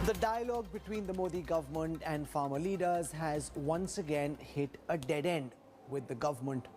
The dialogue between the Modi government and farmer leaders has once again hit a dead end, with the government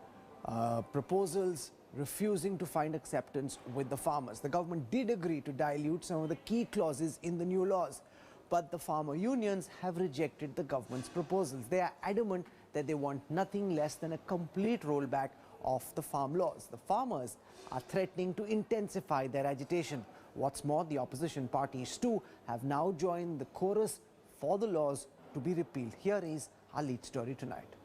proposals refusing to find acceptance with the farmers. The government did agree to dilute some of the key clauses in the new laws, but the farmer unions have rejected the government's proposals. They are adamant that they want nothing less than a complete rollback of the farm laws. The farmers are threatening to intensify their agitation. What's more, the opposition parties too have now joined the chorus for the laws to be repealed. Here is our lead story tonight.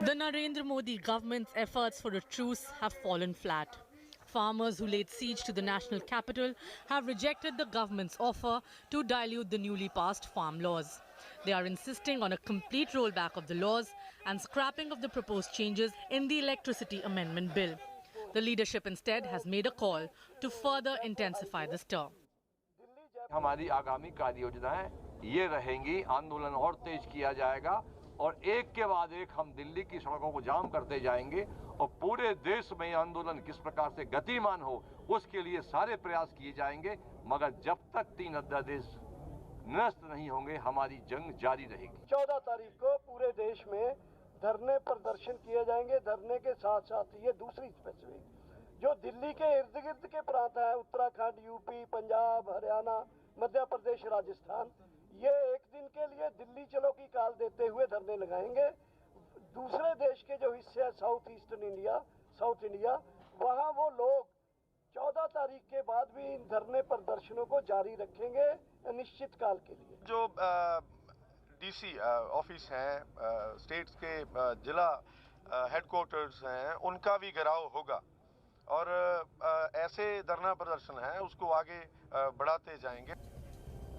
The Narendra Modi government's efforts for a truce have fallen flat. Farmers who laid siege to the national capital have rejected the government's offer to dilute the newly passed farm laws. They are insisting on a complete rollback of the laws and scrapping of the proposed changes in the Electricity Amendment Bill. The leadership instead has made a call to further intensify the stir. हमारी आगामी कार्य योजनाएं ये रहेंगी, आंदोलन और तेज किया जाएगा और एक के बाद एक हम दिल्ली की सड़कों को जाम करते जाएंगे और पूरे देश में आंदोलन किस प्रकार से गतिमान हो उसके लिए सारे प्रयास किए जाएंगे, मगर जब तक 3 अध्यादेश निरस्त नहीं होंगे हमारी जंग जारी रहेगी। 14 तारीख को पूरे देश में धरने प्रदर्शन किए जाएंगे। धरने के साथ साथ ये दूसरी स्पेसिफिक जो दिल्ली के इर्द गिर्द के प्रांत है, उत्तराखंड, यूपी, पंजाब, हरियाणा, मध्य प्रदेश, राजस्थान, ये एक दिन के लिए दिल्ली चलो की काल देते हुए धरने लगाएंगे। दूसरे देश के जो हिस्से है साउथ इंडिया, वहाँ वो लोग 14 तारीख के बाद भी इन धरने प्रदर्शनों को जारी रखेंगे निश्चित काल के लिए। जो डीसी ऑफिस हैं, स्टेट्स के जिला हेडक्वार्टर्स हैं, उनका भी घेराव होगा और ऐसे धरना प्रदर्शन है उसको आगे बढ़ाते जाएंगे।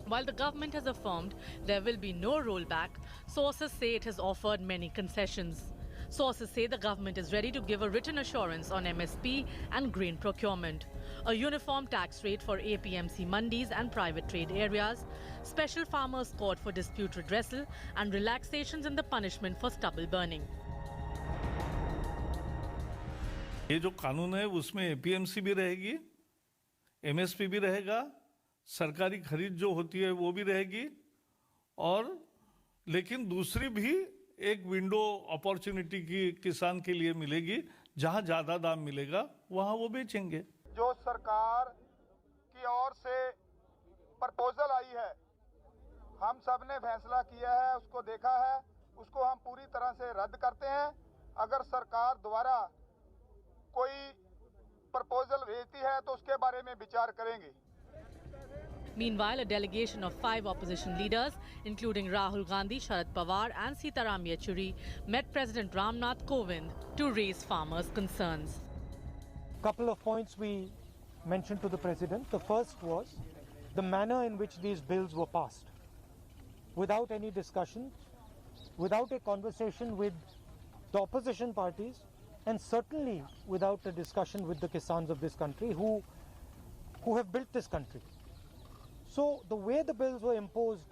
While the government has affirmed there will be no rollback, sources say it has offered many concessions. Sources say the government is ready to give a written assurance on MSP and grain procurement, a uniform tax rate for APMC mandis and private trade areas, special farmers' court for dispute redressal, and relaxations in the punishment for stubble burning. ये जो कानून है उसमें APMC भी रहेगी, MSP भी रहेगा, सरकारी खरीद जो होती है वो भी रहेगी और लेकिन दूसरी भी एक विंडो अपॉर्चुनिटी की किसान के लिए मिलेगी, जहां ज्यादा दाम मिलेगा वहां वो बेचेंगे। जो सरकार की ओर से प्रपोजल आई है, हम सब ने फैसला किया है, उसको देखा है, उसको हम पूरी तरह से रद्द करते हैं। अगर सरकार द्वारा कोई प्रपोजल भेजती है तो उसके बारे में विचार करेंगे। Meanwhile, a delegation of 5 opposition leaders, including Rahul Gandhi, Sharad Pawar and Sitaram Yechury, met President Ram Nath Kovind to raise farmers' concerns. A couple of points we mentioned to the President. The first was the manner in which these bills were passed, without any discussion, without a conversation with the opposition parties, and certainly without a discussion with the Kisans of this country who have built this country. So the way the bills were imposed,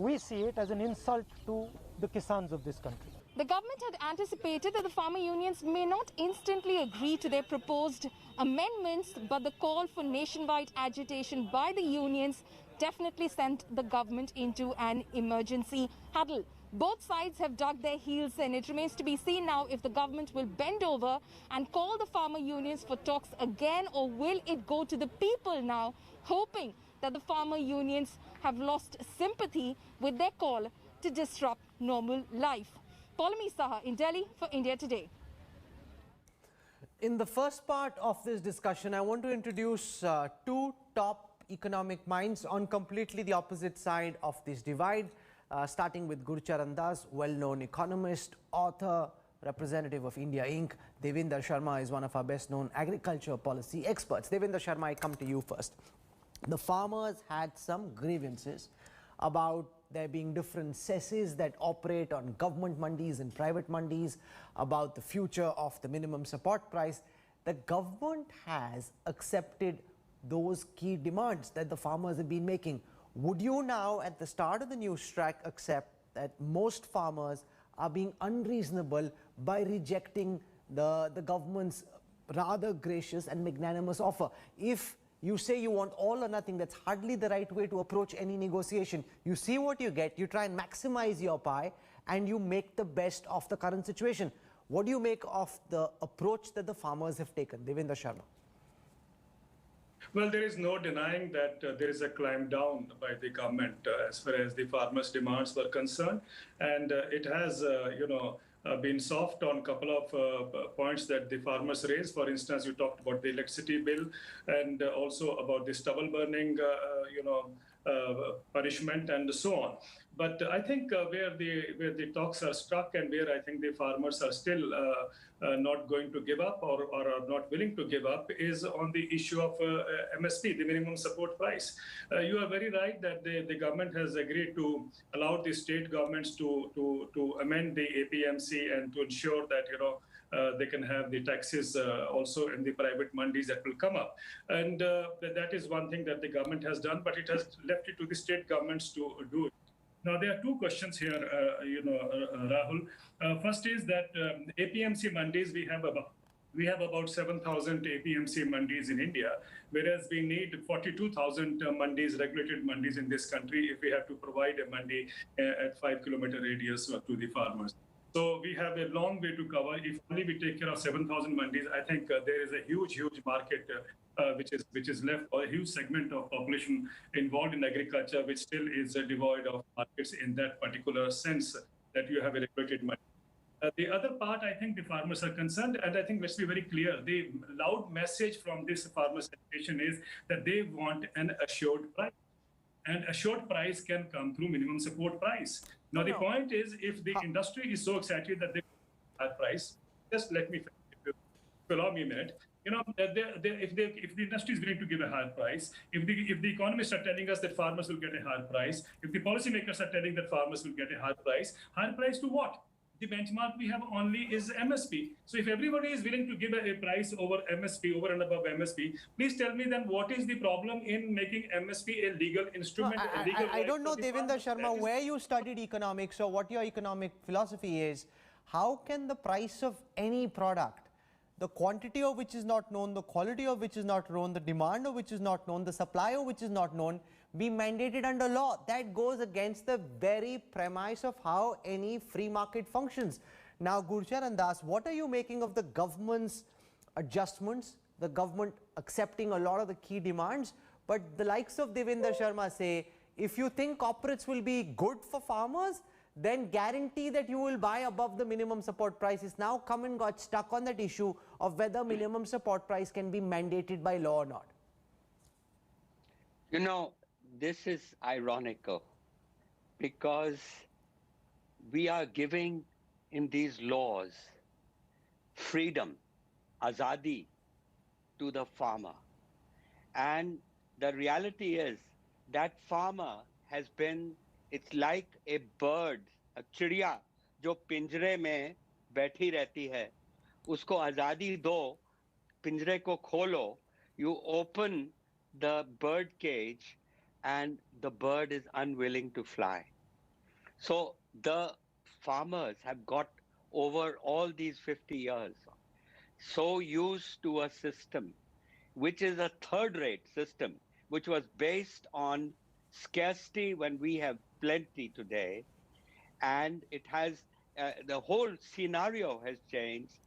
we see it as an insult to the Kisans of this country. The government had anticipated that the farmer unions may not instantly agree to their proposed amendments, but the call for nationwide agitation by the unions definitely sent the government into an emergency huddle. Both sides have dug their heels in. It remains to be seen now if the government will bend over and call the farmer unions for talks again, or will it go to the people now, hoping that the farmer unions have lost sympathy with their call to disrupt normal life. Paulami Saha in Delhi for India Today. In the first part of this discussion, I want to introduce 2 top economic minds on completely the opposite side of this divide, starting with Gurcharan Das, well-known economist, author, representative of India Inc. Devendra Sharma is one of our best-known agriculture policy experts. Devendra Sharma, I come to you first. The farmers had some grievances about there being different cesses that operate on government mandis and private mandis, about the future of the minimum support price. The government has accepted those key demands that the farmers have been making. Would you now, at the start of the Newstrack, accept that most farmers are being unreasonable by rejecting the government's rather gracious and magnanimous offer? If You say you want all or nothing. That's hardly the right way to approach any negotiation. You see what you get, you try and maximize your pie, and you make the best of the current situation. What do you make of the approach that the farmers have taken? Devendra Sharma. Well, there is no denying that there is a climb down by the government as far as the farmers' demands were concerned. And it has, been soft on a couple of points that the farmers raised. For instance, you talked about the electricity bill and also about the stubble burning, punishment and so on. But I think where the talks are stuck and where I think the farmers are still not going to give up or are not willing to give up is on the issue of MSP, the minimum support price. You are very right that the government has agreed to allow the state governments to amend the APMC and to ensure that they can have the taxes also in the private mandis that will come up. And that is one thing that the government has done, but it has left it to the state governments to do it. Now, there are two questions here, Rahul. First is that APMC mandis, we have about 7,000 APMC mandis in India, whereas we need 42,000 mandis, regulated mandis in this country if we have to provide a mandi at 5-kilometer radius to the farmers. So we have a long way to cover. If only we take care of 7,000 mandis, I think there is a huge market which is left, or a huge segment of population involved in agriculture, which still is devoid of markets in that particular sense that you have a regulated mandi. The other part, I think the farmers are concerned, and I think let's be very clear, the loud message from this farmers' association is that they want an assured price. And assured price can come through minimum support price. Now, the point is, if the industry is so excited that they want a price, just let me, if you allow me a minute, if the industry is willing to give a higher price, if the economists are telling us that farmers will get a higher price, if the policymakers are telling that farmers will get a higher price to what? The benchmark we have only is MSP. So if everybody is willing to give a price over MSP, over and above MSP, please tell me then what is the problem in making MSP a legal instrument? No, I don't know, Devendra Sharma, where you studied economics or what your economic philosophy is. How can the price of any product, the quantity of which is not known, the quality of which is not known, the demand of which is not known, the supply of which is not known, be mandated under law? That goes against the very premise of how any free market functions. Now, Gurjar and Das, what are you making of the government's adjustments, the government accepting a lot of the key demands, but the likes of Devendra Sharma say, if you think corporates will be good for farmers, then guarantee that you will buy above the minimum support price. Is now come and got stuck on that issue of whether minimum support price can be mandated by law or not. You know, this is ironical because we are giving in these laws freedom, azadi, to the farmer. And the reality is that farmer has been, it's like a bird, a चिड़िया जो पिंजरे में बैठी रहती है, उसको आजादी दो, पिंजरे को खोलो, you open the bird cage and the bird is unwilling to fly. So the farmers have got over all these 50 years so used to a system which is a third-rate system, which was based on scarcity when we have plenty today, and it has the whole scenario has changed.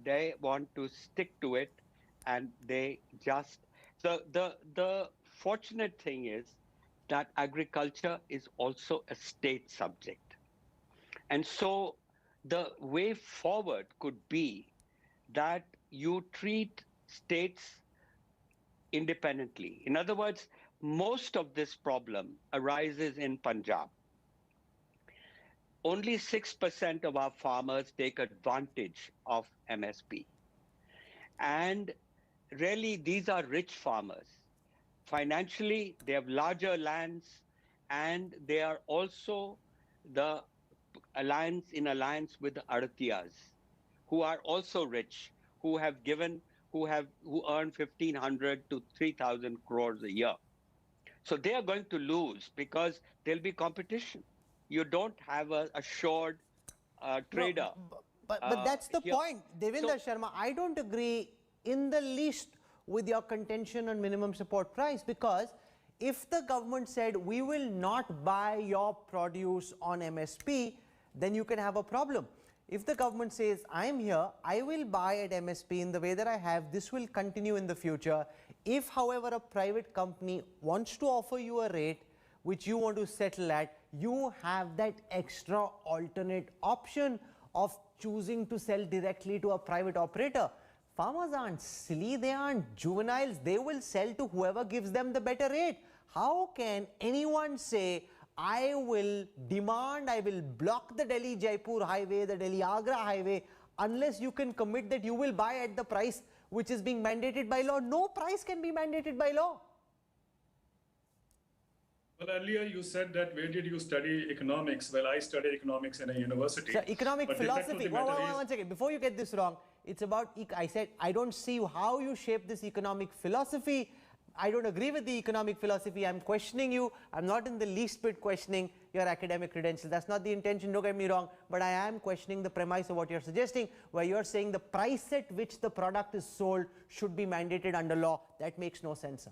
They want to stick to it, and they just the fortunate thing is that agriculture is also a state subject, and so the way forward could be that you treat states independently. In other words, most of this problem arises in Punjab. Only 6% of our farmers take advantage of MSP. And really, these are rich farmers. Financially, they have larger lands, and they are also the alliance with the Aratiyas, who are also rich, who earn 1,500 to 3,000 crores a year. So they are going to lose because there'll be competition. You don't have a assured trader. No, but that's the point, Devendra Sharma. I don't agree in the least with your contention on minimum support price, because if the government said we will not buy your produce on MSP, then you can have a problem. If the government says, I am here, I will buy at MSP in the way that I have, this will continue in the future. If, however, a private company wants to offer you a rate which you want to settle at, you have that extra alternate option of choosing to sell directly to a private operator. Farmers aren't silly, they aren't juveniles, they will sell to whoever gives them the better rate. How can anyone say, I will demand, I will block the Delhi-Jaipur highway, the Delhi-Agra highway, unless you can commit that you will buy at the price which is being mandated by law? No price can be mandated by law. Well, earlier you said that where did you study economics? Well, I studied economics in a university. So economic philosophy, one second, before you get this wrong, it's about, I said, I don't see how you shape this economic philosophy. I don't agree with the economic philosophy. I'm questioning you. I'm not in the least bit questioning your academic credentials. That's not the intention, don't get me wrong, but I am questioning the premise of what you're suggesting, where you're saying the price at which the product is sold should be mandated under law. That makes no sense, sir.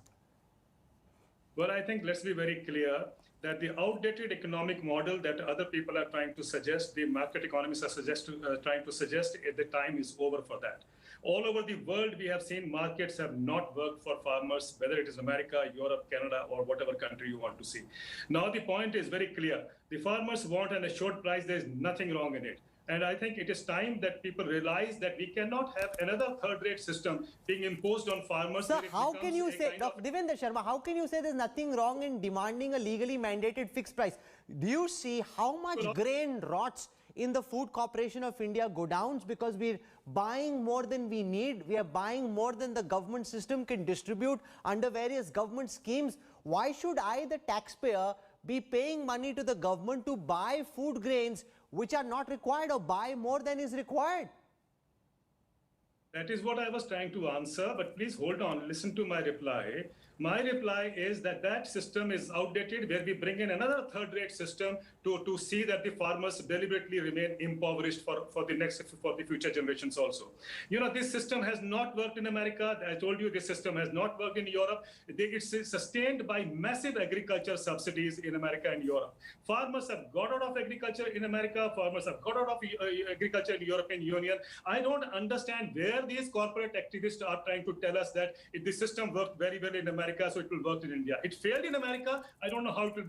Well, I think let's be very clear that the outdated economic model that other people are trying to suggest, the market economists are trying to suggest, at the time is over for that. All over the world, we have seen markets have not worked for farmers, whether it is America, Europe, Canada, or whatever country you want to see. Now, the point is very clear. The farmers want an assured price. There is nothing wrong in it. And I think it is time that people realize that we cannot have another third-rate system being imposed on farmers. Sir, how can you say, Devendra Sharma, how can you say there's nothing wrong in demanding a legally mandated fixed price? Do you see how much grain rots in the Food Corporation of India godowns because we're buying more than we need? We are buying more than the government system can distribute under various government schemes. Why should I, the taxpayer, be paying money to the government to buy food grains which are not required, or buy more than is required? That is what I was trying to answer, but please hold on, listen to my reply. My reply is that that system is outdated, where we bring in another third-rate system to see that the farmers deliberately remain impoverished for the future generations also. You know, this system has not worked in America. I told you this system has not worked in Europe. It's sustained by massive agriculture subsidies in America and Europe. Farmers have got out of agriculture in America. Farmers have got out of agriculture in the European Union. I don't understand where these corporate activists are trying to tell us that the system worked very well in America, so it will work in India. It failed in America. I don't know how it will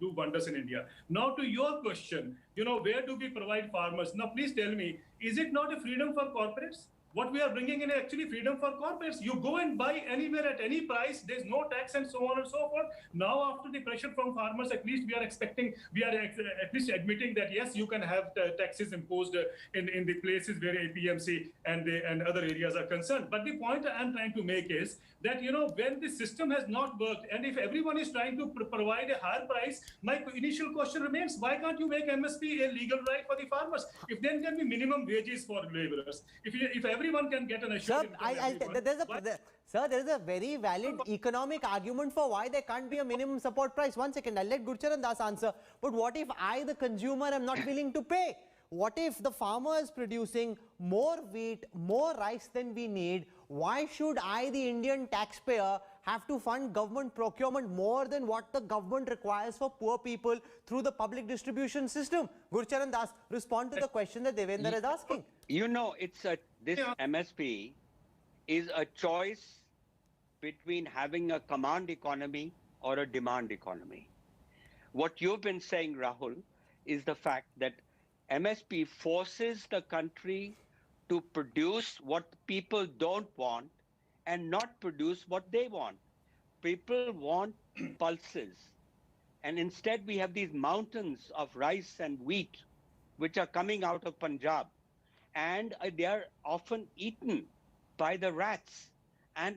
do wonders in India. Now, to your question, you know, where do we provide farmers? Now, please tell me, is it not a freedom for corporates? What we are bringing in is actually freedom for corporates. You go and buy anywhere at any price. There's no tax and so on and so forth. Now, after the pressure from farmers, at least we are at least admitting that, yes, you can have taxes imposed in the places where APMC and other areas are concerned. But the point I'm trying to make is that, you know, when the system has not worked, and if everyone is trying to provide a higher price, my initial question remains, why can't you make MSP a legal right for the farmers? If then can be minimum wages for laborers, if everyone can get an assured Sir, there is a very valid economic argument for why there can't be a minimum support price. One second, I'll let Gurcharan Das answer. But what if I, the consumer, am not willing to pay? What if the farmer is producing more wheat, more rice than we need? Why should I, the Indian taxpayer, have to fund government procurement more than what the government requires for poor people through the public distribution system? Gurcharan Das, respond to the question that Devendra is asking. You know, this MSP is a choice between having a command economy or a demand economy. What you've been saying, Rahul, is the fact that MSP forces the country to produce what people don't want and not produce what they want. People want pulses. And instead we have these mountains of rice and wheat which are coming out of Punjab. And they are often eaten by the rats. And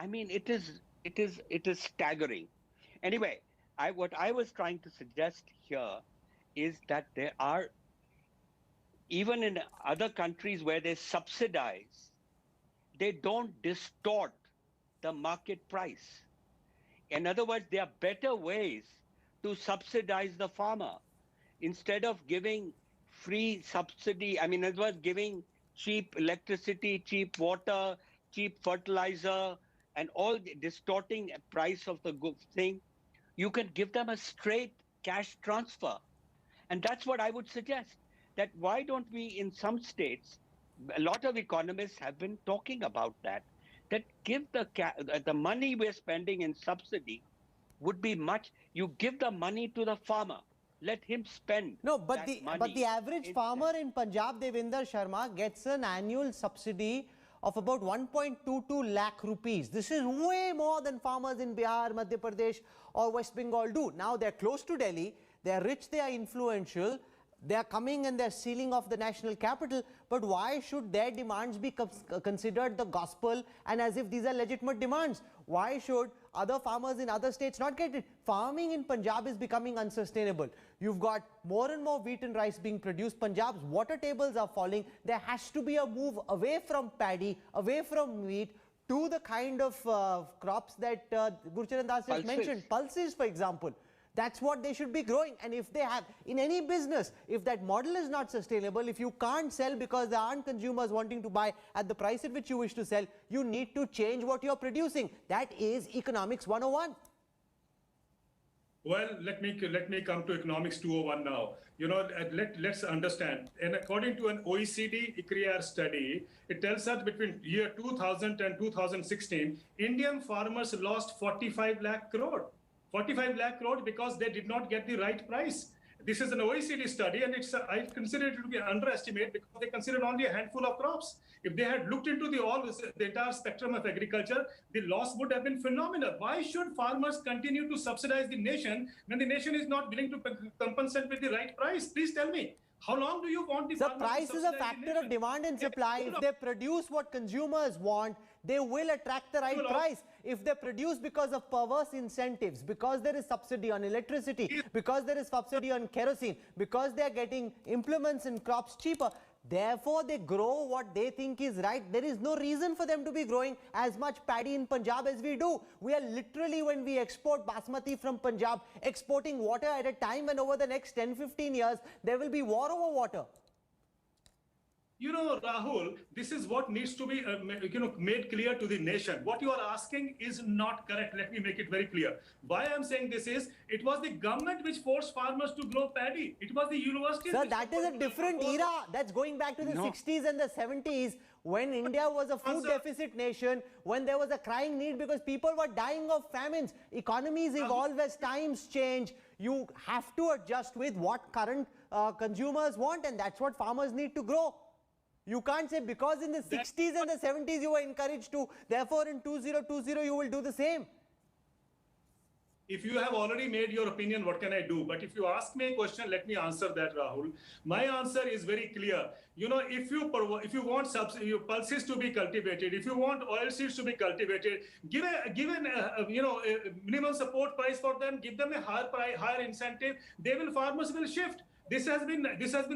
I mean, it is staggering. Anyway, what I was trying to suggest here is that there are, even in other countries where they subsidize, they don't distort the market price. In other words, there are better ways to subsidize the farmer. Instead of giving free subsidy, I mean, in other words, giving cheap electricity, cheap water, cheap fertilizer, and all the distorting price of the thing, you can give them a straight cash transfer. And that's what I would suggest, that why don't we, in some states, a lot of economists have been talking about that give the money we're spending in subsidy would be much, you give the money to the farmer, let him spend. No, but the average farmer in Punjab, Devinder Sharma, gets an annual subsidy of about 1.22 lakh rupees. This is way more than farmers in Bihar, Madhya Pradesh or West Bengal do. Now they're close to Delhi, they're rich, they are influential, they are coming and they're sealing off the national capital, but why should their demands be considered the gospel and as if these are legitimate demands? Why should other farmers in other states not get it? Farming in Punjab is becoming unsustainable. You've got more and more wheat and rice being produced. Punjab's water tables are falling. There has to be a move away from paddy, away from wheat, to the kind of crops that Gurcharan Das just mentioned. Pulses, for example. That's what they should be growing. And if they have, in any business, if that model is not sustainable, if you can't sell because there aren't consumers wanting to buy at the price at which you wish to sell, you need to change what you're producing. That is economics 101. Well, let me come to economics 201 now. You know, let's understand. And according to an OECD ICRIER study, it tells us between year 2000 and 2016, Indian farmers lost 45 lakh crore. 45 lakh crore because they did not get the right price. This is an OECD study, and I consider it to be an underestimate because they considered only a handful of crops. If they had looked into the entire spectrum of agriculture, the loss would have been phenomenal. Why should farmers continue to subsidize the nation when the nation is not willing to compensate with the right price? Please tell me. How long do you want the farmers to subsidize the nation? The price is a factor of demand and supply. If they produce what consumers want, they will attract the right price. If they produce because of perverse incentives, because there is subsidy on electricity, because there is subsidy on kerosene, because they are getting implements and crops cheaper, therefore they grow what they think is right, there is no reason for them to be growing as much paddy in Punjab as we do. We are literally, when we export basmati from Punjab, exporting water at a time when over the next 10-15 years, there will be war over water. You know, Rahul, this is what needs to be made clear to the nation. What you are asking is not correct. Let me make it very clear. Why I'm saying this is, it was the government which forced farmers to grow paddy. It was the universities. Sir, that is a different era. That's going back to the 60s and the 70s, when India was a food deficit nation, when there was a crying need because people were dying of famines. Economies evolve as times change. You have to adjust with what current consumers want, and that's what farmers need to grow. You can't say because in the 60s and the 70s you were encouraged to, therefore in 2020 you will do the same. If you have already made your opinion, what can I do? But if you ask me a question, let me answer that, Rahul. My answer is very clear. You know, if you want pulses to be cultivated, if you want oil seeds to be cultivated, give a minimum support price for them, give them a higher incentive. Farmers will shift. This has been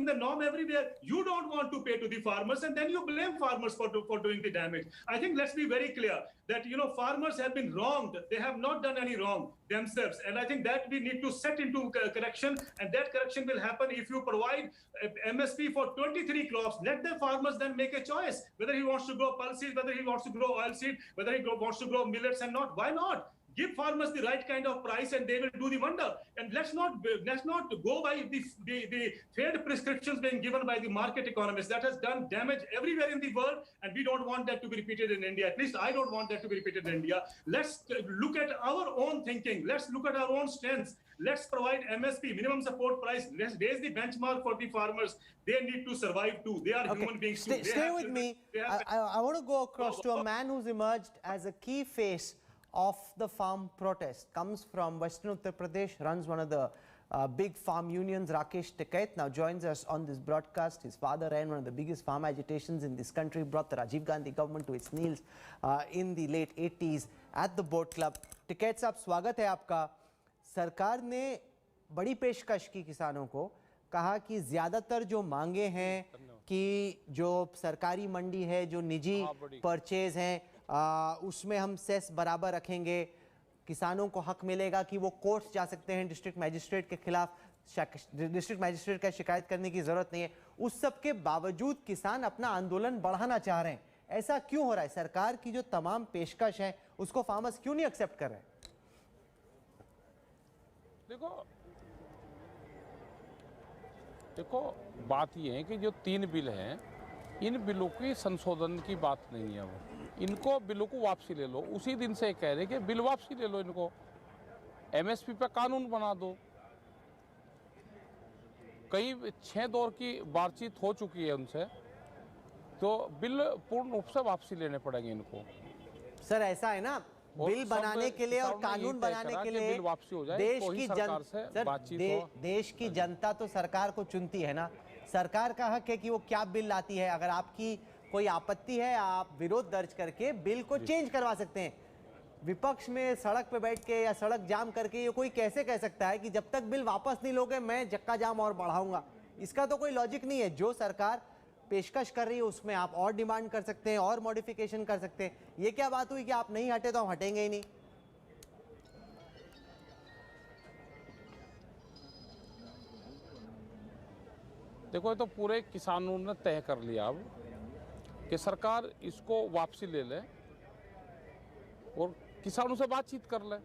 the norm everywhere. You don't want to pay to the farmers, and then you blame farmers for doing the damage. I think let's be very clear that farmers have been wronged. They have not done any wrong themselves, and I think that we need to set into correction, and that correction will happen if you provide MSP for 23 crops. Let the farmers then make a choice whether he wants to grow pulses, whether he wants to grow oilseed, whether he wants to grow millets and not. Why not? Give farmers the right kind of price and they will do the wonder. And let's not go by the failed prescriptions being given by the market economists. That has done damage everywhere in the world, and we don't want that to be repeated in India. At least I don't want that to be repeated in India. Let's look at our own thinking. Let's look at our own strengths. Let's provide MSP, minimum support price. Let's raise the benchmark for the farmers. They need to survive too. They are human beings too. Stay with me. I want to go across to a man who's emerged as a key face of the farm protest. Comes from Western Uttar Pradesh, runs one of the big farm unions, Rakesh Tikait, now joins us on this broadcast. His father ran one of the biggest farm agitations in this country, brought the Rajiv Gandhi government to its knees in the late 80s at the Boat Club. Tikait साहब, स्वागत है आपका. सरकार ने बड़ी पेशकश की किसानों को, कहा कि ज़्यादातर जो मांगे हैं कि जो सरकारी मंडी है, जो निजी परचेज हैं, उसमें हम सेस बराबर रखेंगे, किसानों को हक मिलेगा कि वो कोर्ट जा सकते हैं, डिस्ट्रिक्ट मैजिस्ट्रेट के खिलाफ डिस्ट्रिक्ट मैजिस्ट्रेट का शिकायत करने की ज़रूरत नहीं है. उस सब के बावजूद किसान अपना आंदोलन बढ़ाना चाह रहे हैं. ऐसा क्यों हो रहा है? सरकार की जो तमाम पेशकश है उसको फार्मर्स क्यों नहीं एक्सेप्ट कर रहे हैं? देखो बात ये है कि जो 3 बिल हैं, इन बिलों की संशोधन की बात नहीं है। वो इनको बिलों को वापसी ले लो। उसी दिन से कह रहे कि बिल वापसी ले लो, इनको एमएसपी पे कानून बना दो। कई 6 दौर की बातचीत हो चुकी है उनसे, तो बिल पूर्ण रूप से वापसी लेने पड़ेंगे इनको। सर ऐसा है ना, बिल बनाने के लिए और कानून बनाने के लिए देश की जनता तो सरकार को चुनती है ना। सरकार का हक है कि वो क्या बिल लाती है। अगर आपकी कोई आपत्ति है, आप विरोध दर्ज करके बिल को चेंज करवा सकते हैं। विपक्ष में सड़क पे बैठ के या सड़क जाम करके ये कोई कैसे कह सकता है कि जब तक बिल वापस नहीं लोगे मैं चक्का जाम और बढ़ाऊंगा? इसका तो कोई लॉजिक नहीं है। जो सरकार पेशकश कर रही है उसमें आप और डिमांड कर सकते हैं और मॉडिफिकेशन कर सकते हैं। ये क्या बात हुई कि आप नहीं हटे तो हम हटेंगे ही नहीं? देखो ये तो पूरे किसानों ने तय कर लिया अब कि सरकार इसको वापसी ले ले और किसानों से बातचीत कर ले।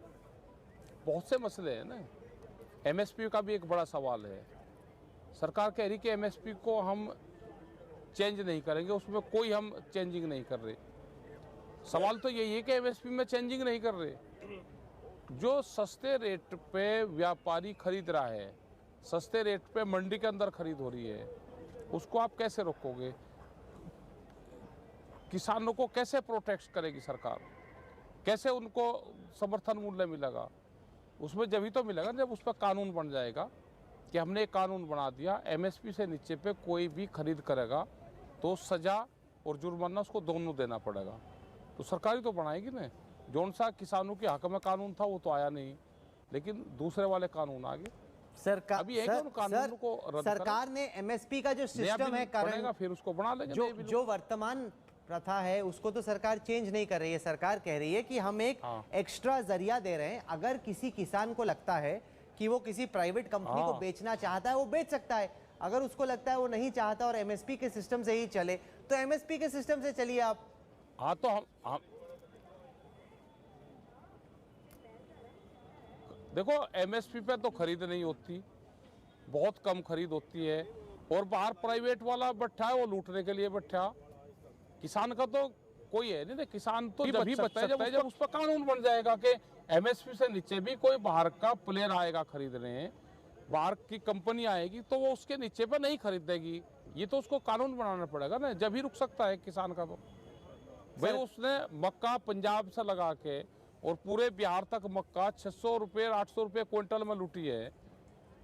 बहुत से मसले हैं ना, एमएसपी का भी एक बड़ा सवाल है। सरकार कह रही कि एमएसपी को हम चेंज नहीं करेंगे, उसमें कोई हम चेंजिंग नहीं कर रहे। सवाल तो यही है कि एमएसपी में चेंजिंग नहीं कर रहे। जो सस्ते रेट पे व्यापारी खरीद रहा है, सस्ते रेट पे मंडी के अंदर खरीद हो रही है, उसको आप कैसे रोकोगे? किसानों को कैसे प्रोटेक्ट करेगी सरकार? कैसे उनको समर्थन मूल्य मिलेगा? उसमें जब ही तो मिलेगा जब उस पर कानून बन जाएगा कि हमने एक कानून बना दिया, एमएसपी से नीचे पे कोई भी खरीद करेगा तो सजा और जुर्माना उसको दोनों देना पड़ेगा। तो सरकार ही तो बनाएगी ना। जौन सा किसानों के हक में कानून था वो तो आया नहीं, लेकिन दूसरे वाले कानून आ गए। सरकार अभी एक उन कानून को रद्द सरकार ने एमएसपी का जो सिस्टम है कारण फिर उसको बना लेंगे। जो वर्तमान प्रथा है उसको तो सरकार चेंज नहीं कर रही है। सरकार कह रही है कि हम एक एक्स्ट्रा जरिया दे रहे हैं। अगर किसी किसान को लगता है कि वो किसी प्राइवेट कंपनी को बेचना चाहता है वो बेच सकता है। अगर उसको लगता है वो नहीं चाहता और एमएसपी के सिस्टम से ही चले तो एमएसपी के सिस्टम से चलिए आप। हाँ तो हम देखो एमएसपी पे तो खरीद नहीं होती, बहुत कम खरीद होती है और बाहर प्राइवेट वाला बैठा है वो लूटने के लिए बैठा। किसान का तो कोई है नहीं। किसान तो जब बच सकता है जब उस पर कानून बन जाएगा कि एमएसपी से नीचे भी कोई बाहर का प्लेयर आएगा खरीदने, बाहर की कंपनी आएगी तो वो उसके नीचे पे नहीं खरीदेगी। ये तो उसको कानून बनाना पड़ेगा ना, जब ही रुक सकता है किसान का। तो भाई उसने मक्का पंजाब से लगा के और पूरे बिहार तक मक्का 600 रुपये 800 रुपये क्विंटल में लूटी है।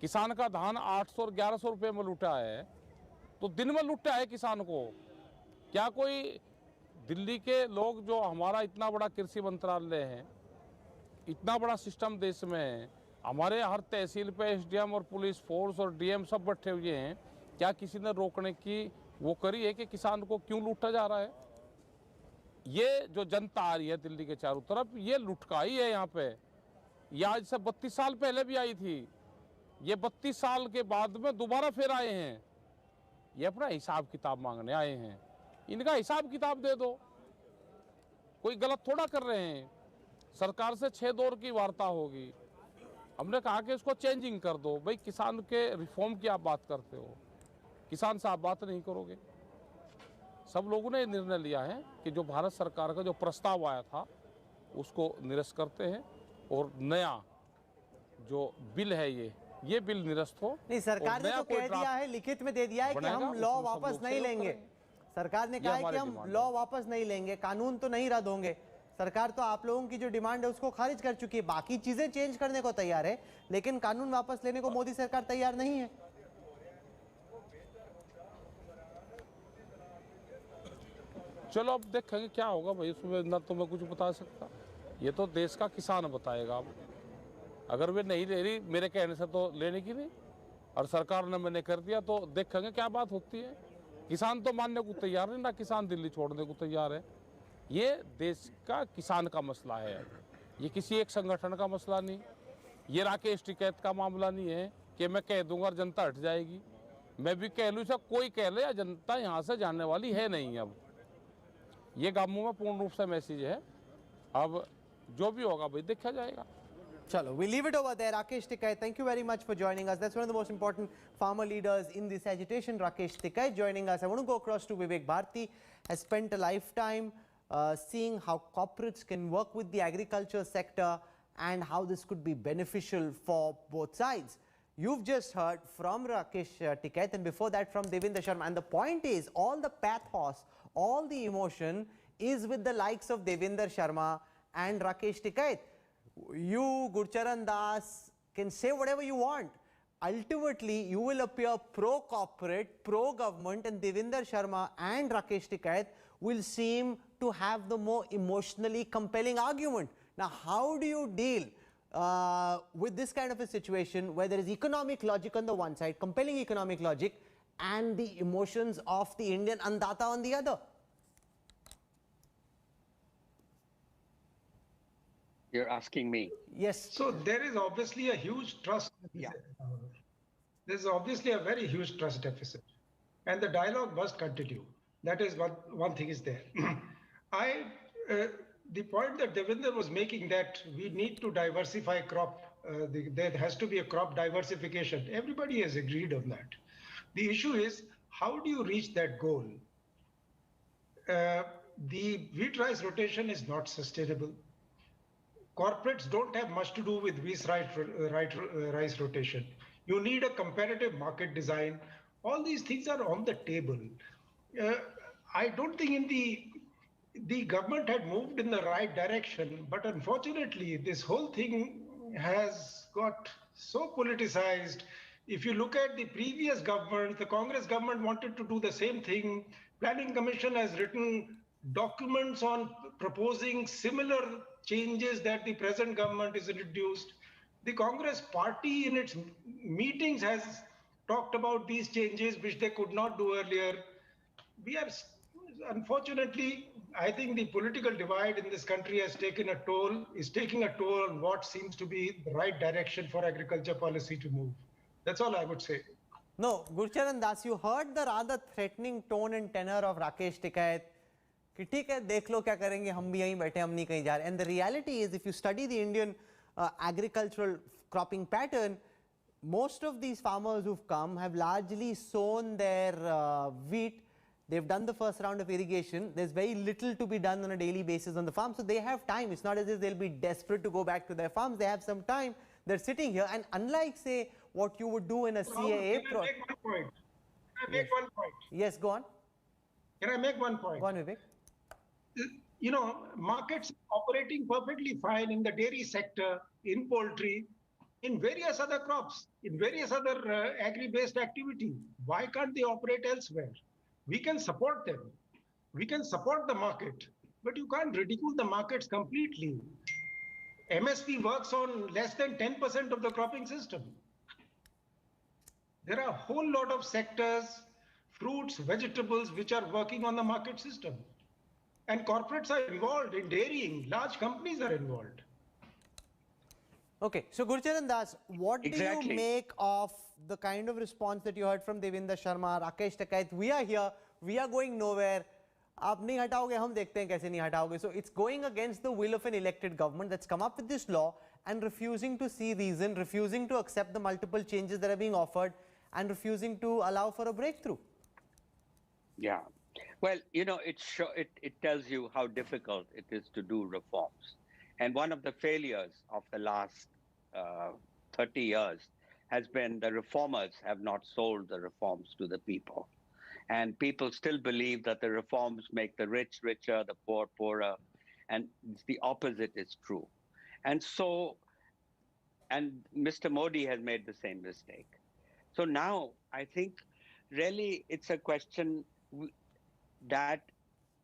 किसान का धान 800 और 1100 रुपये में लूटा है। तो दिन में लूटा है किसान को। क्या कोई दिल्ली के लोग जो हमारा इतना बड़ा कृषि मंत्रालय है, इतना बड़ा सिस्टम देश में है, हमारे हर तहसील पे एसडीएम और पुलिस फोर्स और डीएम सब बैठे हुए हैं, क्या किसी ने रोकने की वो करी है कि किसान को क्यों लूटा जा रहा है? ये जो जनता आ रही है दिल्ली के चारों तरफ, ये लुटकाई है यहाँ पे। ये आज से 32 साल पहले भी आई थी, ये 32 साल के बाद में दोबारा फिर आए हैं। ये अपना हिसाब किताब मांगने आए हैं। इनका हिसाब किताब दे दो। कोई गलत थोड़ा कर रहे हैं। सरकार से 6 दौर की वार्ता होगी। हमने कहा कि इसको चेंजिंग कर दो। भाई किसान के रिफॉर्म की आप बात करते हो, किसान से आप बात नहीं करोगे। सब लोगों ने निर्णय लिया है कि जो भारत सरकार का जो प्रस्ताव आया था उसको निरस्त करते हैं और नया जो बिल है ये बिल निरस्त हो। नहीं, सरकार ने तो कह दिया है, लिखित में दे दिया है कि हम लॉ वापस नहीं लेंगे। सरकार ने कहा है कि हम लॉ वापस नहीं लेंगे, कानून तो नहीं रद्द होंगे। सरकार तो आप लोगों की जो डिमांड है उसको खारिज कर चुकी है। बाकी चीजें चेंज करने को तैयार है, लेकिन कानून वापस लेने को मोदी सरकार तैयार नहीं है। चलो अब देखेंगे क्या होगा भाई, उसमें ना तो मैं कुछ बता सकता। ये तो देश का किसान बताएगा। अब अगर वे नहीं ले रही मेरे कहने से तो लेने की नहीं, और सरकार ने मैंने कर दिया तो देखेंगे क्या बात होती है। किसान तो मानने को तैयार नहीं, ना किसान दिल्ली छोड़ने को तैयार है। ये देश का किसान का मसला है। ये किसी एक संगठन का मसला नहीं, ये राकेश टिकैत का मामला नहीं है कि मैं कह दूंगा और जनता हट जाएगी। मैं भी कह लूँ, कोई कह ले, जनता यहाँ से जानने वाली है नहीं। अब ये गांवों में पूर्ण रूप से मैसेज है। अब जो भी होगा भाई देखा जाएगा। Chalo, we leave it over there. Rakesh Tikkai, thank you very much for joining us. That's one of the most important farmer leaders in this agitation. Rakesh Tikkai joining us. I want to go across to Vivek Bharti. Has spent a lifetime seeing how corporates can work with the agriculture sector and how this could be beneficial for both sides. You've just heard from Rakesh Tikkai and before that from Devinder Sharma. And the point is, all the pathos, all the emotion is with the likes of Devinder Sharma and Rakesh Tikkai. You, Gurcharan Das, can say whatever you want. Ultimately, you will appear pro-corporate, pro-government, and Devinder Sharma and Rakesh Tikkai will seem to have the more emotionally compelling argument. Now, how do you deal with this kind of a situation where there is economic logic on the one side, compelling economic logic, and the emotions of the Indian Andata on the other? You're asking me? Yes. So there is obviously a huge trust deficit. There's obviously a very huge trust deficit. And the dialogue must continue. That is one thing is there. The point that Devinder was making that we need to diversify crop, there has to be a crop diversification. Everybody has agreed on that. The issue is, how do you reach that goal? The wheat-rice rotation is not sustainable. Corporates don't have much to do with rice rotation. You need a competitive market design. All these things are on the table. I don't think the government had moved in the right direction, but unfortunately, this whole thing has got so politicized. If you look at the previous government, the Congress government wanted to do the same thing. Planning Commission has written documents on proposing similar changes that the present government has introduced. The Congress party in its meetings has talked about these changes which they could not do earlier. We are, unfortunately, I think the political divide in this country has taken a toll, is taking a toll on what seems to be the right direction for agriculture policy to move. That's all I would say. No, Gurcharan Das, you heard the rather threatening tone and tenor of Rakesh Tikkai. कि ठीक है देख लो क्या करेंगे हम भी यहीं बैठे हम नहीं कहीं जा रहे and the reality is if you study the Indian agricultural cropping pattern most of these farmers who've come have largely sown their wheat. They've done the first round of irrigation. There's very little to be done on a daily basis on the farm, so they have time. It's not as if they'll be desperate to go back to their farms. They have some time. They're sitting here, and unlike say what you would do in a CAA Can I make one point? Can I make one point? Yes, go on. Can I make one point? Go on, Vivek. You know, markets operating perfectly fine in the dairy sector, in poultry, in various other crops, in various other agri-based activities. Why can't they operate elsewhere? We can support them. We can support the market, but you can't ridicule the markets completely. MSP works on less than 10% of the cropping system. There are a whole lot of sectors, fruits, vegetables, which are working on the market system. And corporates are involved in dairying. Large companies are involved. Okay, so Gurcharan Das, what do you make of the kind of response that you heard from Devinder Sharma, Rakesh Tikkai? We are here, we are going nowhere. आप नहीं हटाओगे हम देखते हैं कैसे नहीं हटाओगे. So it's going against the will of an elected government that's come up with this law and refusing to see reason, refusing to accept the multiple changes that are being offered and refusing to allow for a breakthrough. Yeah. Well, you know, it tells you how difficult it is to do reforms. And one of the failures of the last 30 years has been the reformers have not sold the reforms to the people. And people still believe that the reforms make the rich richer, the poor poorer, and the opposite is true. And so, and Mr. Modi has made the same mistake. So now I think really it's a question that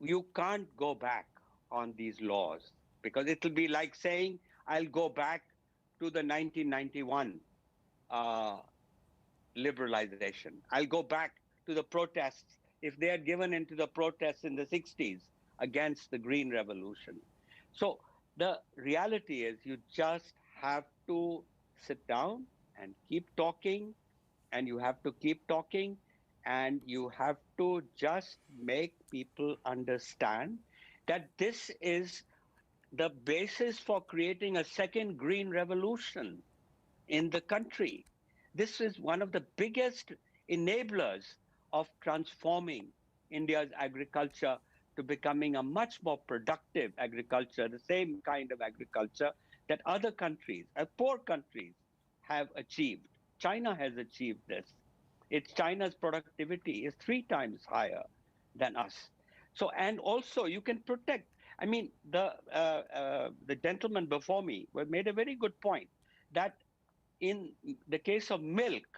you can't go back on these laws because it'll be like saying, I'll go back to the 1991 liberalization. I'll go back to the protests if they had given into the protests in the 60s against the Green Revolution. So the reality is you just have to sit down and keep talking, and you have to keep talking, and you have to just make people understand that this is the basis for creating a second green revolution in the country. This is one of the biggest enablers of transforming India's agriculture to becoming a much more productive agriculture, the same kind of agriculture that other countries, poor countries, have achieved. China has achieved this. China's productivity is 3 times higher than us. So, and also you can protect. I mean, the gentleman before me made a very good point that in the case of milk,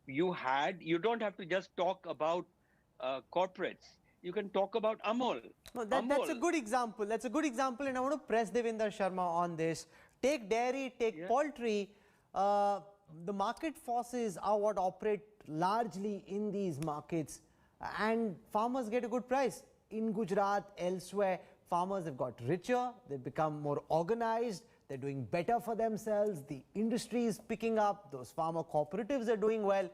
you don't have to just talk about corporates. You can talk about Amul. No, that's a good example. That's a good example, and I want to press Devinder Sharma on this. Take dairy, take poultry. The market forces are what operate largely in these markets, and farmers get a good price. In Gujarat, elsewhere, farmers have got richer, they've become more organized, they're doing better for themselves, the industry is picking up, those farmer cooperatives are doing well.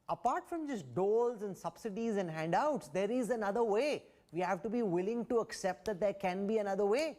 Apart from just doles and subsidies and handouts, there is another way. We have to be willing to accept that there can be another way.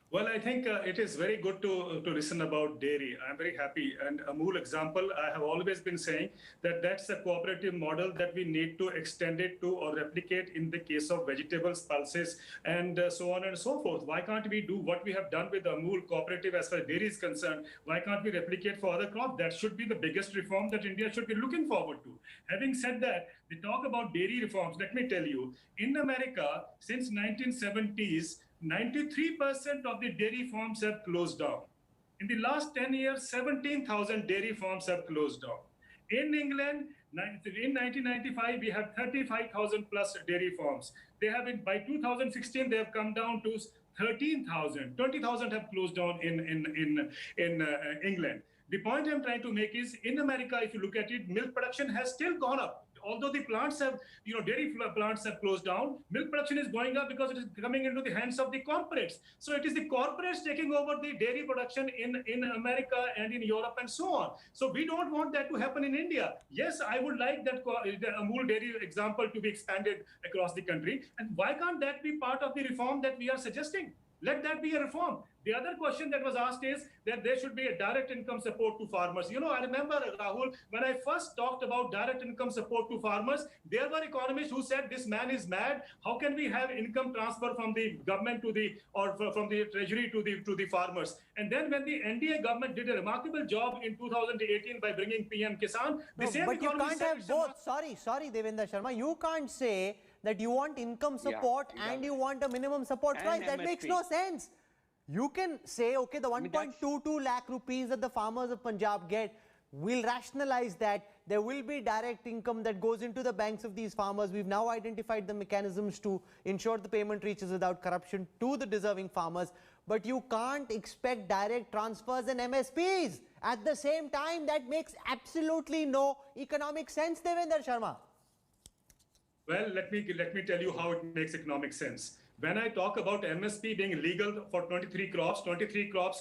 Well, I think it is very good to listen about dairy. I'm very happy. And Amul example, I have always been saying that that's a cooperative model that we need to extend it to or replicate in the case of vegetables, pulses, and so on and so forth. Why can't we do what we have done with Amul cooperative as far as dairy is concerned? Why can't we replicate for other crops? That should be the biggest reform that India should be looking forward to. Having said that, they talk about dairy reforms. Let me tell you, in America, since 1970s, 93% of the dairy farms have closed down. In the last 10 years, 17,000 dairy farms have closed down. In England, in 1995, we have 35,000 plus dairy farms. They have been, by 2016, they have come down to 13,000. 20,000 have closed down in England. The point I'm trying to make is, in America, if you look at it, milk production has still gone up. Although the plants have, dairy plants have closed down, milk production is going up because it is coming into the hands of the corporates. So it is the corporates taking over the dairy production in America and in Europe and so on. So we don't want that to happen in India. Yes, I would like that the Amul dairy example to be expanded across the country. And why can't that be part of the reform that we are suggesting? Let that be a reform. The other question that was asked is that there should be a direct income support to farmers. I remember, Rahul, when I first talked about direct income support to farmers, there were economists who said this man is mad. How can we have income transfer from the government to from the treasury to the farmers? And then when the NDA government did a remarkable job in 2018 by bringing PM Kisan, but you can't have both. Sorry, Devinder Sharma. You can't say that you want income support and you want a minimum support price. That makes no sense. You can say, okay, the 1.22 lakh rupees that the farmers of Punjab get, we'll rationalize that. There will be direct income that goes into the banks of these farmers. We've now identified the mechanisms to ensure the payment reaches without corruption to the deserving farmers. But you can't expect direct transfers and MSPs. At the same time, that makes absolutely no economic sense, Devinder Sharma. Well, let me tell you how it makes economic sense. When I talk about MSP being legal for 23 crops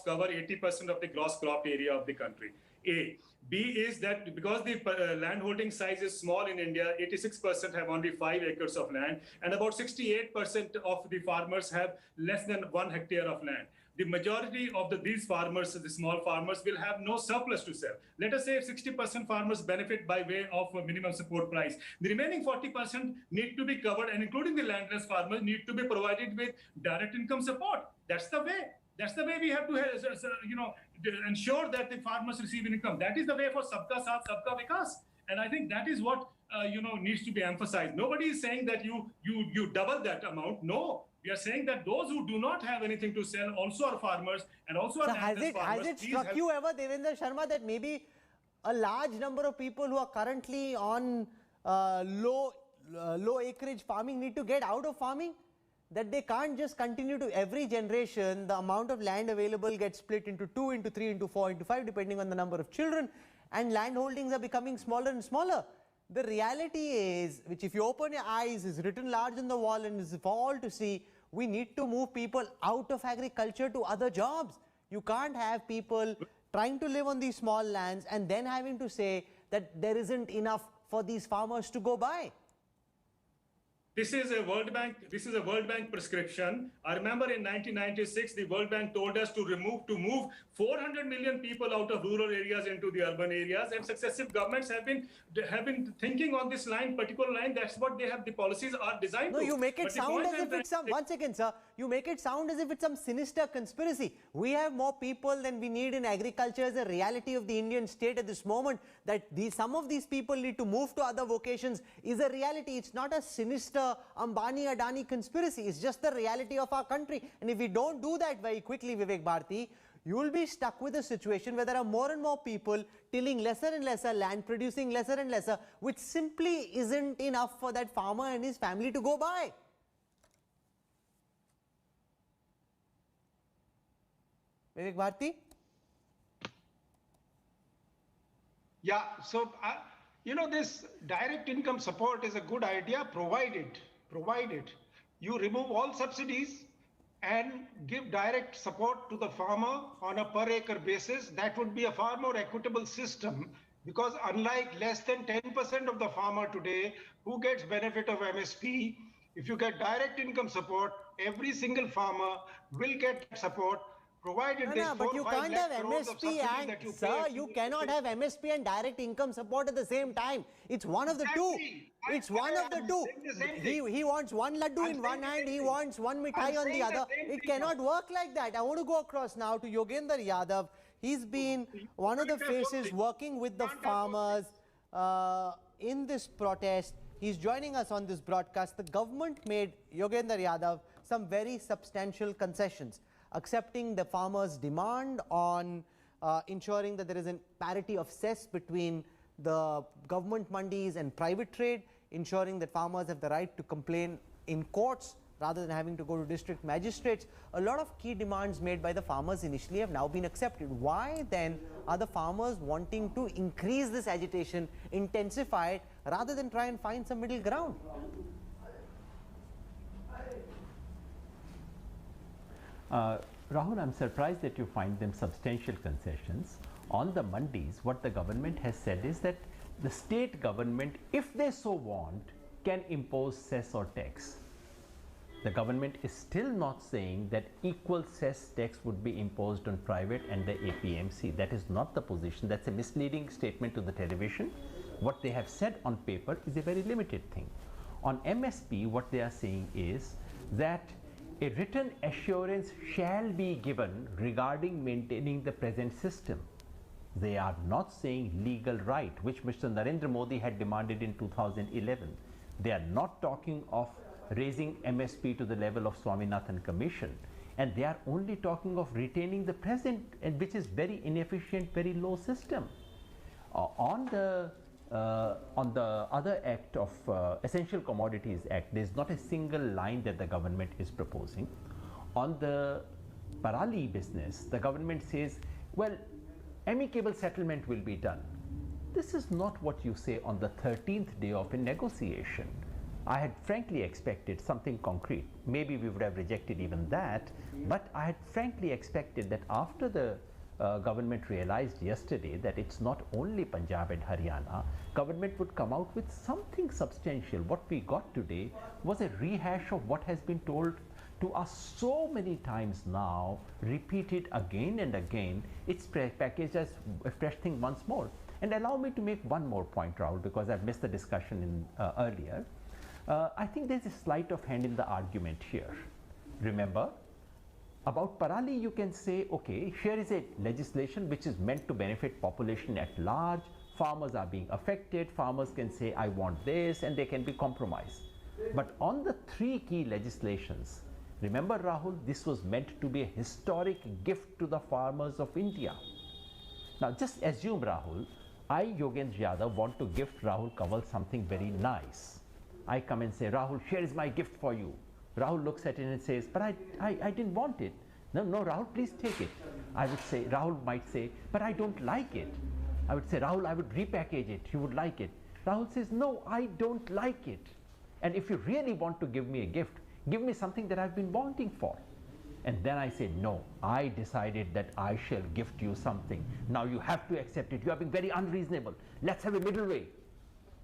cover 80% of the gross crop area of the country. A. B is that because the landholding size is small in India, 86% have only 5 acres of land, and about 68% of the farmers have less than 1 hectare of land. The majority of these farmers, the small farmers, will have no surplus to sell. Let us say 60% farmers benefit by way of a minimum support price. The remaining 40% need to be covered, and including the landless farmers, need to be provided with direct income support. That's the way. That's the way we have to, ensure that the farmers receive income. That is the way for Sabka Saath, Sabka Vikas. And I think that is what needs to be emphasized. Nobody is saying that you double that amount. No. We are saying that those who do not have anything to sell also are farmers and also are landless farmers. Has it struck you ever, Devinder Sharma, that maybe a large number of people who are currently on low acreage farming need to get out of farming? That they can't just continue to, every generation, the amount of land available gets split into 2, into 3, into 4, into 5, depending on the number of children, and land holdings are becoming smaller and smaller. The reality is, which if you open your eyes, is written large on the wall and is for all to see, we need to move people out of agriculture to other jobs. You can't have people trying to live on these small lands and then having to say that there isn't enough for these farmers to go by. This is a World Bank prescription. I remember in 1996, the World Bank told us to move 400 million people out of rural areas into the urban areas, and successive governments have been thinking on this particular line. That's what the policies are designed to. No, you make it sound as if it's some, one second, sir. You make it sound as if it's some sinister conspiracy. We have more people than we need in agriculture as a reality of the Indian state at this moment. That some of these people need to move to other vocations is a reality. It's not a sinister Ambani Adani conspiracy. It's just the reality of our country. And if we don't do that very quickly, Vivek Bharti, you will be stuck with a situation where there are more and more people tilling lesser and lesser land, producing lesser and lesser, which simply isn't enough for that farmer and his family to go by. Vivek Bharti? Yeah, so this direct income support is a good idea, provided you remove all subsidies and give direct support to the farmer on a per acre basis. That would be a far more equitable system, because unlike less than 10% of the farmer today who gets benefit of MSP, if you get direct income support, every single farmer will get support. Provided but you can't have MSP and, sir, you cannot have MSP and direct income support at the same time. It's one of the two. It's one of the two. He wants one laddu in one hand, he wants one mithai on the other. It cannot work like that. I want to go across now to Yogendra Yadav. He's been one of the faces working with the farmers in this protest. He's joining us on this broadcast. The government made, Yogendra Yadav, some very substantial concessions, accepting the farmers' demand on ensuring that there is a parity of cess between the government mandis and private trade, ensuring that farmers have the right to complain in courts rather than having to go to district magistrates. A lot of key demands made by the farmers initially have now been accepted. Why then are the farmers wanting to increase this agitation, intensify it, rather than try and find some middle ground? Rahul, I'm surprised that you find them substantial concessions. On the mandis, what the government has said is that the state government, if they so want, can impose cess or tax. The government is still not saying that equal cess tax would be imposed on private and the APMC. That is not the position. That's a misleading statement to the television. What they have said on paper is a very limited thing. On MSP, what they are saying is that a written assurance shall be given regarding maintaining the present system. They are not saying legal right, which Mr. Narendra Modi had demanded in 2011. They are not talking of raising MSP to the level of Swaminathan Commission. And they are only talking of retaining the present, and which is very inefficient, very low system. On the other act of Essential Commodities Act, there is not a single line that the government is proposing. On the Parali business, the government says, well, amicable settlement will be done. This is not what you say on the 13th day of a negotiation. I had frankly expected something concrete. Maybe we would have rejected even that, but I had frankly expected that after the government realized yesterday that it's not only Punjab and Haryana, government would come out with something substantial. What we got today was a rehash of what has been told to us so many times now, repeated again and again. It's packaged as a fresh thing once more. And allow me to make one more point, Rahul, because I've missed the discussion earlier. I think there's a sleight of hand in the argument here. Remember, about Parali, you can say, okay, here is a legislation which is meant to benefit population at large. Farmers are being affected. Farmers can say, I want this, and they can be compromised. But on the three key legislations, remember, Rahul, this was meant to be a historic gift to the farmers of India. Now, just assume, Rahul, I, Yogendra Yadav, want to gift Rahul Kanwal something very nice. I come and say, Rahul, here is my gift for you. Rahul looks at it and says, but I didn't want it. No, Rahul, please take it. I would say, Rahul might say, but I don't like it. I would say, Rahul, I would repackage it. You would like it. Rahul says, no, I don't like it. And if you really want to give me a gift, give me something that I've been wanting for. And then I say, no, I decided that I shall gift you something. Now you have to accept it. You are being very unreasonable. Let's have a middle way.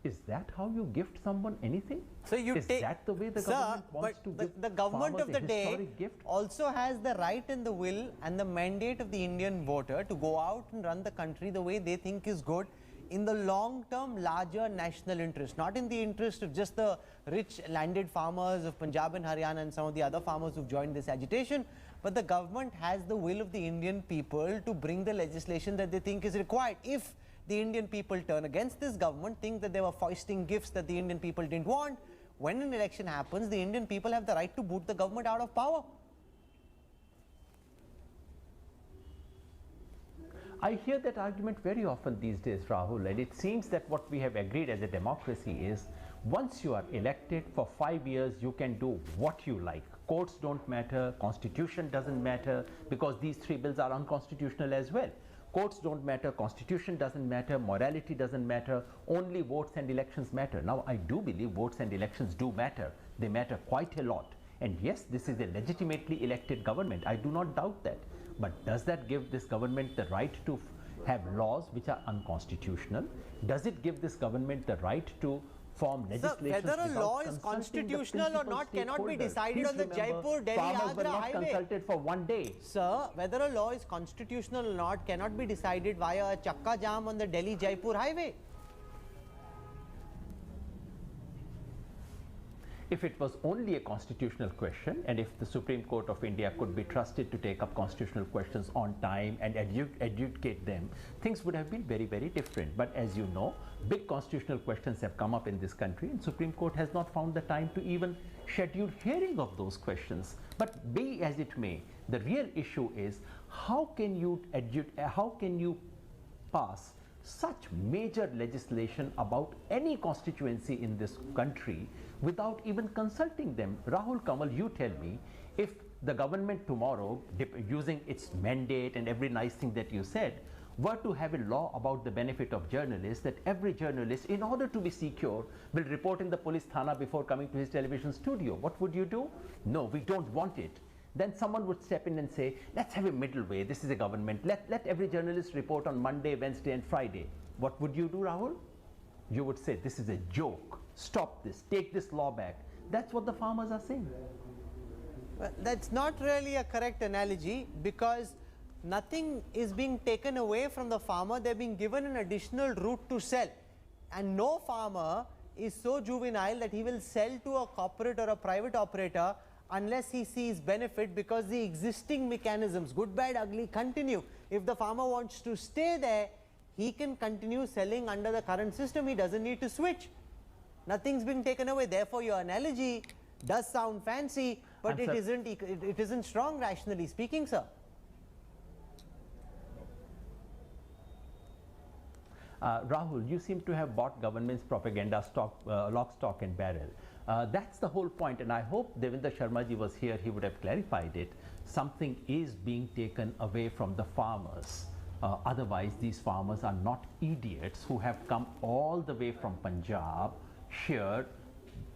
Is that how you gift someone anything? So you is that the way the government wants to give the government farmers of the a day historic gift? also has the right and the will and the mandate of the Indian voter to go out and run the country the way they think is good in the long-term larger national interest, not in the interest of just the rich landed farmers of Punjab and Haryana and some of the other farmers who've joined this agitation, but the government has the will of the Indian people to bring the legislation that they think is required. If the Indian people turn against this government, think that they were foisting gifts that the Indian people didn't want, when an election happens, the Indian people have the right to boot the government out of power. I hear that argument very often these days, Rahul, and it seems that what we have agreed as a democracy is once you are elected for 5 years, you can do what you like. Courts don't matter, constitution doesn't matter, because these three bills are unconstitutional as well. Courts don't matter, constitution doesn't matter, morality doesn't matter, only votes and elections matter. Now, I do believe votes and elections do matter. They matter quite a lot. And yes, this is a legitimately elected government. I do not doubt that. But does that give this government the right to have laws which are unconstitutional? Does it give this government the right to form legislation? Whether a law is constitutional or not cannot be decided on the Jaipur-Delhi-Agra highway. Consulted for 1 day. Sir, whether a law is constitutional or not cannot be decided via a chakka jam on the Delhi-Jaipur highway. If it was only a constitutional question, and if the Supreme Court of India could be trusted to take up constitutional questions on time and educate them, things would have been very, very different. But as you know, big constitutional questions have come up in this country, and Supreme Court has not found the time to even schedule hearing of those questions. But be as it may, the real issue is how can you pass such major legislation about any constituency in this country without even consulting them? Rahul Kanwal, you tell me, if the government tomorrow, using its mandate and every nice thing that you said, were to have a law about the benefit of journalists, that every journalist, in order to be secure, will report in the police thana before coming to his television studio, what would you do? No, we don't want it. Then someone would step in and say, let's have a middle way. This is a government. Let every journalist report on Monday, Wednesday and Friday. What would you do, Rahul? You would say, this is a joke. Stop this. Take this law back. That's what the farmers are saying. Well, that's not really a correct analogy, because nothing is being taken away from the farmer. They're being given an additional route to sell. And no farmer is so juvenile that he will sell to a corporate or a private operator unless he sees benefit, because the existing mechanisms, good, bad, ugly, continue. If the farmer wants to stay there, he can continue selling under the current system. He doesn't need to switch. Nothing's being taken away. Therefore, your analogy does sound fancy, but it isn't strong, rationally speaking, sir. Rahul, you seem to have bought government's propaganda lock, stock and barrel. That's the whole point, and I hope Devendra Sharmaji was here, he would have clarified it. Something is being taken away from the farmers. Otherwise, these farmers are not idiots who have come all the way from Punjab here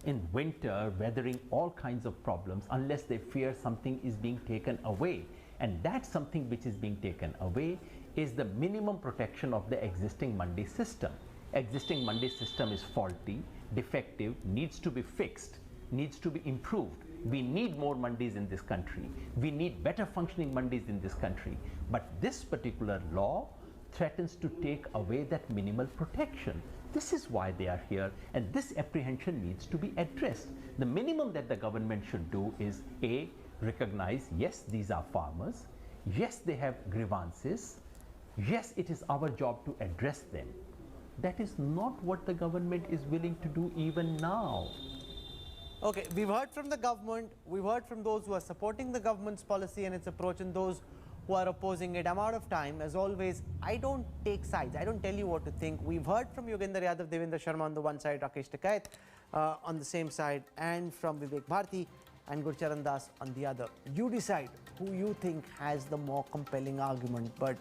in winter, weathering all kinds of problems, unless they fear something is being taken away. And that something which is being taken away is the minimum protection of the existing mandi system. Existing mandi system is faulty, defective, needs to be fixed, needs to be improved. We need more mandis in this country. We need better functioning mandis in this country. But this particular law threatens to take away that minimal protection. This is why they are here, and this apprehension needs to be addressed. The minimum that the government should do is A, recognize, yes, these are farmers, yes, they have grievances, yes, it is our job to address them. That is not what the government is willing to do even now. Okay, we've heard from the government, we've heard from those who are supporting the government's policy and its approach, and those who are opposing it. I'm out of time. As always, I don't take sides. I don't tell you what to think. We've heard from Yogendra Yadav, Devendra Sharma on the one side, Rakesh Tikait on the same side, and from Vivek Bharti and Gurcharan Das on the other. You decide who you think has the more compelling argument. But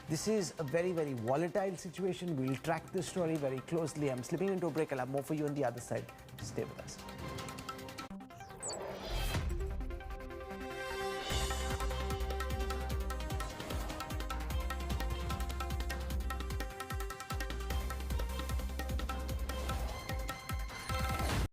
this is a very, very volatile situation. We'll track this story very closely. I'm slipping into a break. I'll have more for you on the other side. Stay with us.